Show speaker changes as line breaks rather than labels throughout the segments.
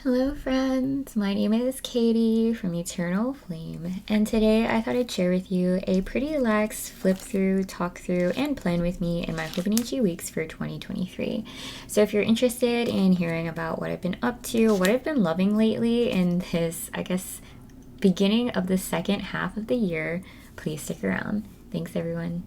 Hello friends, my name is Katie from Eternal Flame, and today I thought I'd share with you a pretty lax flip through, talk through, and plan with me in my Hobonichi weeks for 2023. So if you're interested in hearing about what I've been up to, what I've been loving lately in this, beginning of the second half of the year, please stick around. Thanks everyone.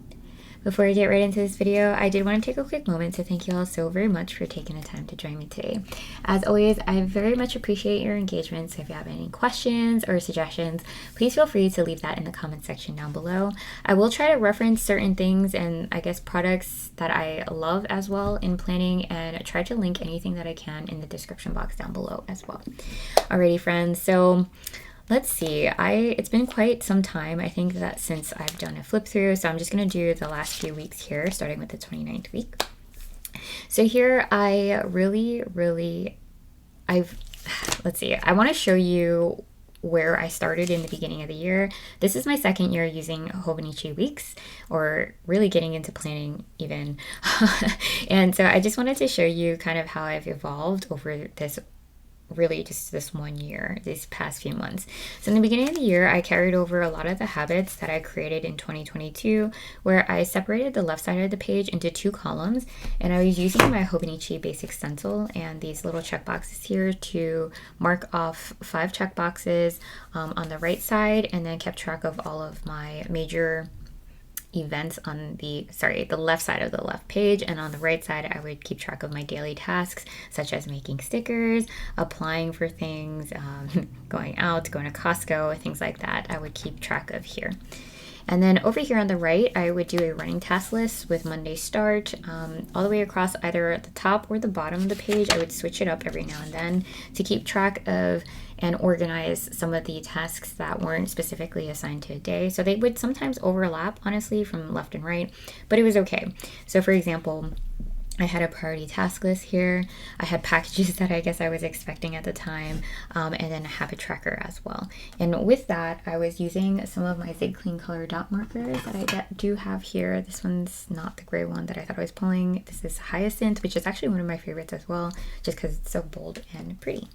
Before I get right into this video, I did want to take a quick moment to thank you all so very much for taking the time to join me today. As always, I very much appreciate your engagement, so if you have any questions or suggestions, please feel free to leave that in the comment section down below. I will try to reference certain things and products that I love as well in planning, and try to link anything that I can in the description box down below as well. Alrighty friends, so let's see, it's been quite some time, I think, that since I've done a flip through, so I'm just going to do the last few weeks here, starting with the 29th week. So here I let's see, I want to show you where I started in the beginning of the year. This is my second year using Hobonichi weeks, or really getting into planning even. And so I just wanted to show you kind of how I've evolved over this 1 year, these past few months. So in the beginning of the year, I carried over a lot of the habits that I created in 2022, where I separated the left side of the page into 2 columns, and I was using my Hobonichi basic stencil and these little check boxes here to mark off 5 check boxes on the right side, and then kept track of all of my major events on the left side of the left page, and on the right side I would keep track of my daily tasks, such as making stickers, applying for things, going out, going to Costco, things like that. I would keep track of here. And then over here on the right, I would do a running task list with Monday start, all the way across either at the top or the bottom of the page. I would switch it up every now and then to keep track of and organize some of the tasks that weren't specifically assigned to a day. So they would sometimes overlap, honestly, from left and right, but it was okay. So for example, I had a priority task list here. I had packages that I guess I was expecting at the time, and then a habit tracker as well. And with that, I was using some of my Zig Clean color dot markers that I do have here. This one's not the gray one that I thought I was pulling. This is Hyacinth, which is actually one of my favorites as well, just because it's so bold and pretty.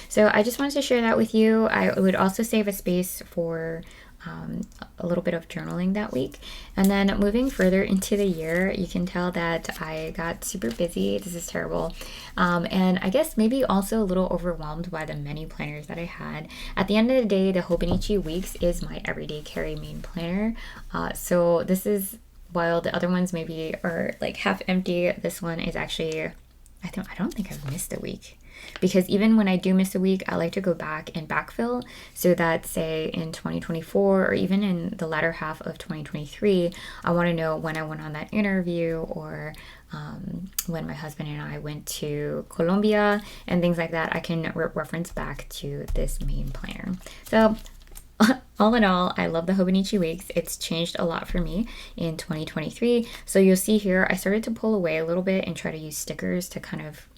So I just wanted to share that with you. I would also save a space for a little bit of journaling that week. And then moving further into the year, you can tell that I got super busy. This is terrible. And I guess maybe also a little overwhelmed by the many planners that I had. At the end of the day, the Hobonichi weeks is my everyday carry main planner. So this is, while the other ones maybe are like half empty, this one is actually, I don't think I've missed a week. Because even when I do miss a week, I like to go back and backfill, so that say in 2024 or even in the latter half of 2023, I want to know when I went on that interview, or when my husband and I went to Colombia and things like that. I can reference back to this main planner. So all in all, I love the Hobonichi weeks. It's changed a lot for me in 2023. So you'll see here, I started to pull away a little bit and try to use stickers to kind of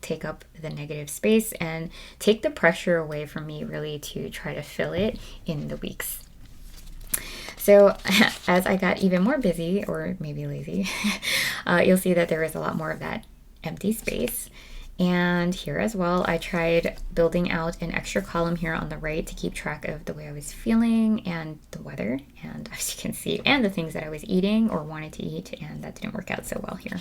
take up the negative space and take the pressure away from me, really, to try to fill it in the weeks. So as I got even more busy, or maybe lazy, you'll see that there is a lot more of that empty space. And here as well, I tried building out an extra column here on the right to keep track of the way I was feeling and the weather, and as you can see, and the things that I was eating or wanted to eat, and that didn't work out so well here.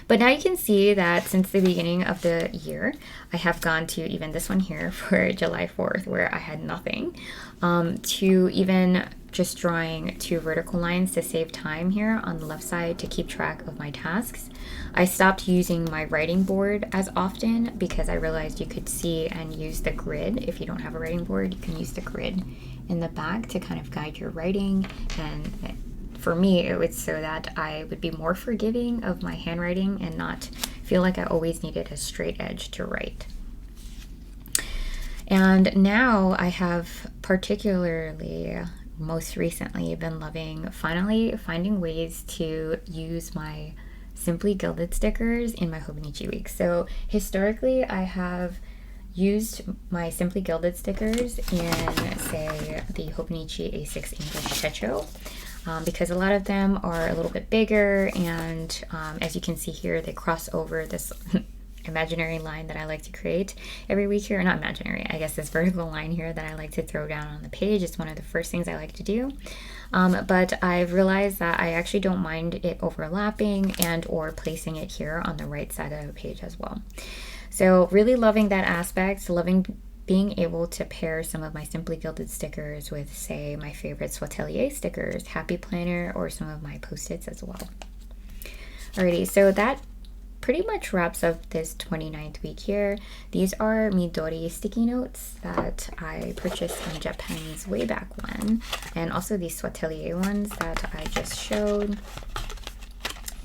But now you can see that since the beginning of the year, I have gone to even this one here for July 4th, where I had nothing, to even just drawing 2 vertical lines to save time here on the left side to keep track of my tasks. I stopped using my writing board as often because I realized you could see and use the grid. If you don't have a writing board, you can use the grid in the back to kind of guide your writing. And for me, it was so that I would be more forgiving of my handwriting and not feel like I always needed a straight edge to write. And now I have particularly, most recently, been loving finally finding ways to use my Simply Gilded stickers in my Hobonichi week. So historically, I have used my Simply Gilded stickers in, say, the Hobonichi A6 English Techo. Because a lot of them are a little bit bigger, and as you can see here, they cross over this imaginary line that I like to create every week here. Not imaginary, I guess this vertical line here that I like to throw down on the page. It's one of the first things I like to do. But I've realized that I actually don't mind it overlapping and or placing it here on the right side of the page as well. So really loving that aspect, loving being able to pair some of my Simply Gilded stickers with, say, my favorite Swatelier stickers, Happy Planner, or some of my Post-its as well. Alrighty, so that pretty much wraps up this 29th week here. These are Midori sticky notes that I purchased on JetPens way back when, and also these Swatelier ones that I just showed.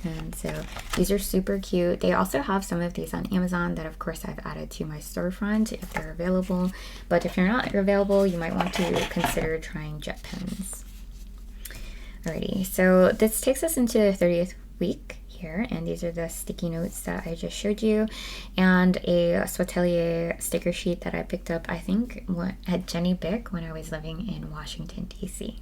And so these are super cute. They also have some of these on Amazon that of course I've added to my storefront if they're available. But if they're not available, you might want to consider trying JetPens. Alrighty, so this takes us into the 30th week here, and these are the sticky notes that I just showed you, and a Swatelier sticker sheet that I picked up, I think, at Jenny Bick when I was living in Washington, D.C.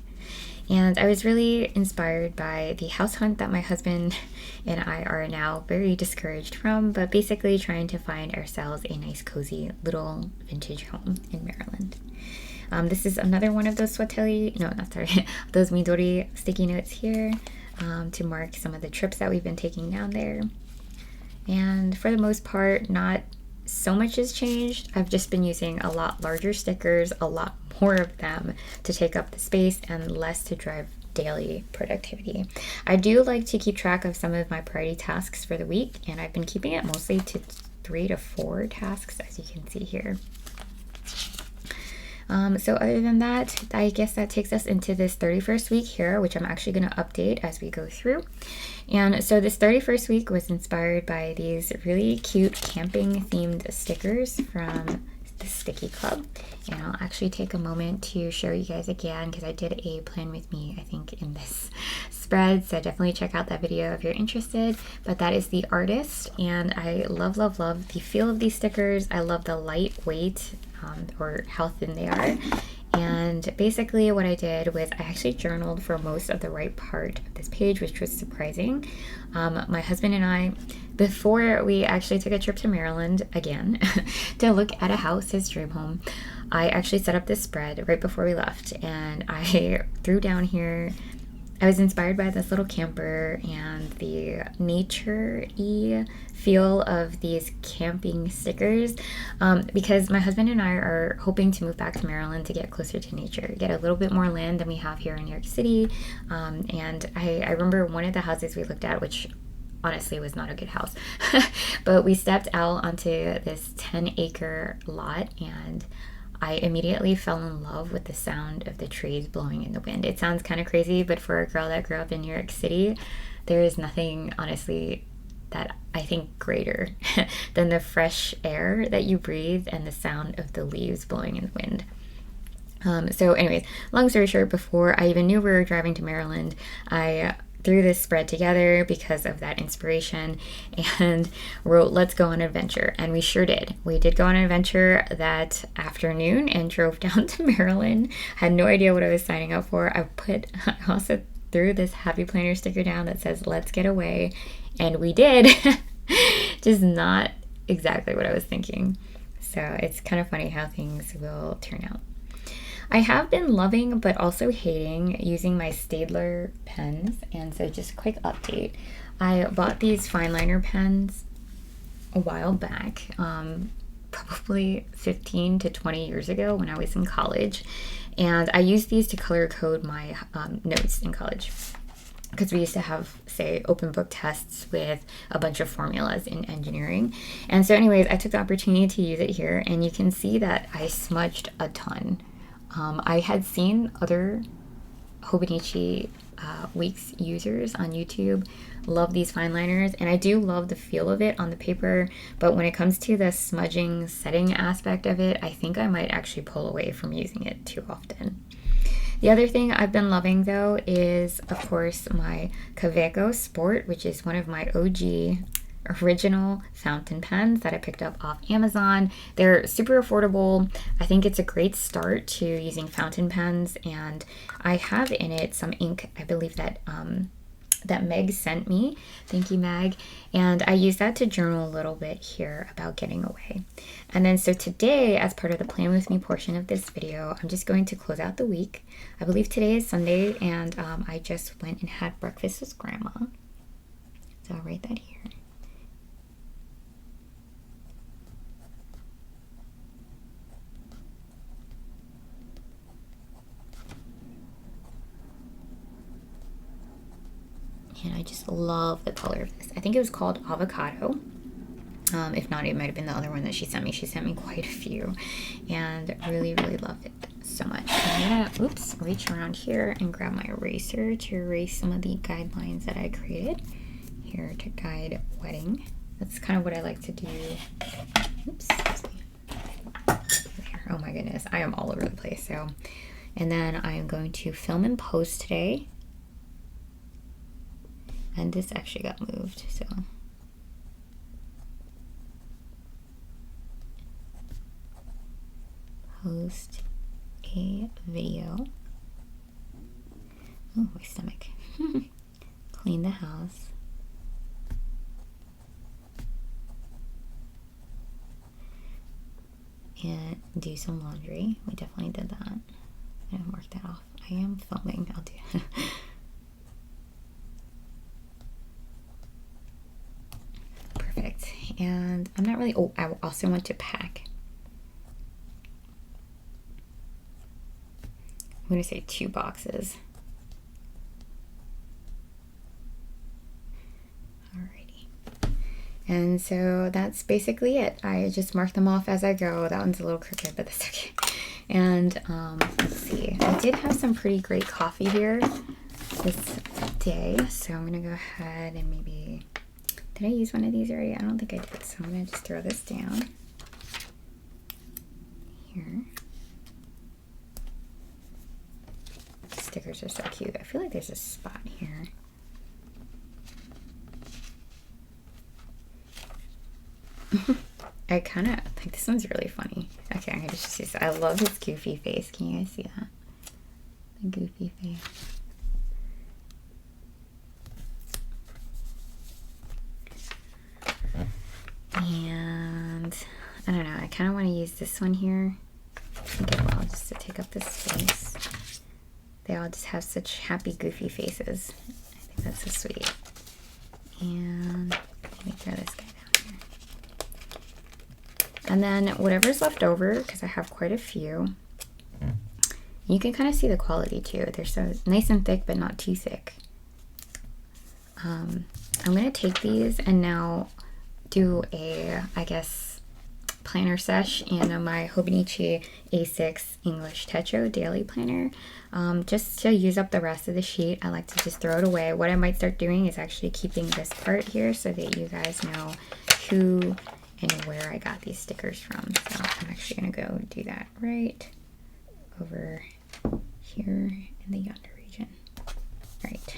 And I was really inspired by the house hunt that my husband and I are now very discouraged from, but basically trying to find ourselves a nice, cozy little vintage home in Maryland. This is another one of those Swatelier, no, not sorry, those Midori sticky notes here to mark some of the trips that we've been taking down there. And for the most part, not so much has changed. I've just been using a lot larger stickers, a lot more of them to take up the space and less to drive daily productivity. I do like to keep track of some of my priority tasks for the week, and I've been keeping it mostly to 3 to 4 tasks, as you can see here. So other than that, I guess that takes us into this 31st week here, which I'm actually going to update as we go through. And so this 31st week was inspired by these really cute camping themed stickers from the Sticky Club. And I'll actually take a moment to show you guys again because I did a plan with me, I think, in this spread. So definitely check out that video if you're interested. But that is the artist, and I love, love, love the feel of these stickers. I love the lightweight or how thin they are. And basically what I did was I actually journaled for most of the right part of this page, which was surprising. My husband and I, before we actually took a trip to Maryland again to look at a house, his dream home, I actually set up this spread right before we left, and I threw down here. I was inspired by this little camper and the nature-y feel of these camping stickers because my husband and I are hoping to move back to Maryland to get closer to nature, get a little bit more land than we have here in New York City. And I remember one of the houses we looked at, which honestly was not a good house, but we stepped out onto this 10-acre lot, and I immediately fell in love with the sound of the trees blowing in the wind. It sounds kind of crazy, but for a girl that grew up in New York City, there is nothing, honestly, that I think greater than the fresh air that you breathe and the sound of the leaves blowing in the wind. So anyways, long story short, before I even knew we were driving to Maryland, I threw this spread together because of that inspiration and wrote, "Let's go on an adventure." And we sure did. We did go on an adventure that afternoon and drove down to Maryland. Had no idea what I was signing up for. I also threw this Happy Planner sticker down that says, "Let's get away." And we did. Just not exactly what I was thinking. So it's kind of funny how things will turn out. I have been loving but also hating using my Staedtler pens, and so just a quick update. I bought these fine liner pens a while back, probably 15 to 20 years ago when I was in college, and I used these to color code my notes in college because we used to have, say, open book tests with a bunch of formulas in engineering. And so anyways, I took the opportunity to use it here, and you can see that I smudged a ton. I had seen other Hobonichi Weeks users on YouTube love these fine liners, and I do love the feel of it on the paper, but when it comes to the smudging setting aspect of it, I think I might actually pull away from using it too often. The other thing I've been loving though is, of course, my Kaweco Sport, which is one of my OG original fountain pens that I picked up off Amazon. They're super affordable. I think it's a great start to using fountain pens, and I have in it some ink. I believe that that Meg sent me. Thank you, Meg. And I used that to journal a little bit here about getting away. And then so today, as part of the plan with me portion of this video, I'm just going to close out the week. I believe today is Sunday, and I just went and had breakfast with Grandma. So I'll write that here. And I just love the color of this. I think it was called Avocado. If not, it might have been the other one that she sent me. She sent me quite a few, and really, really love it so much. I'm gonna, reach around here and grab my eraser to erase some of the guidelines that I created here to guide wedding. That's kind of what I like to do. Oops. There. Oh my goodness, I am all over the place. So, and then I am going to film and post today. And this actually got moved, so. Post a video. Oh, my stomach. Clean the house. And do some laundry. We definitely did that. I didn't work that off. I am filming. I'll do it. Perfect. And I'm not really, I also want to pack. I'm going to say 2 boxes. Alrighty. And so that's basically it. I just mark them off as I go. That one's a little crooked, but that's okay. And let's see. I did have some pretty great coffee here this day. So I'm going to go ahead and maybe... Did I use one of these already? I don't think I did. So I'm going to just throw this down here. Stickers are so cute. I feel like there's a spot here. I kind of think this one's really funny. Okay, I'm going to just use it. I love his goofy face. Can you guys see that? The goofy face. And I don't know, I kind of want to use this one here. I think it will, just to take up this space. They all just have such happy, goofy faces. I think that's so sweet. And let me throw this guy down here. And then whatever's left over, because I have quite a few, you can kind of see the quality too. They're so nice and thick, but not too thick. I'm going to take these and now do a, I guess, planner sesh in my Hobonichi A6 English Techo daily planner. Just to use up the rest of the sheet, I like to just throw it away. What I might start doing is actually keeping this part here so that you guys know who and where I got these stickers from. So I'm actually going to go do that right over here in the yonder region. All right.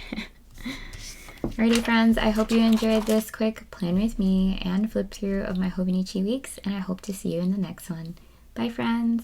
Alrighty friends, I hope you enjoyed this quick plan with me and flip through of my Hobonichi weeks, and I hope to see you in the next one. Bye friends!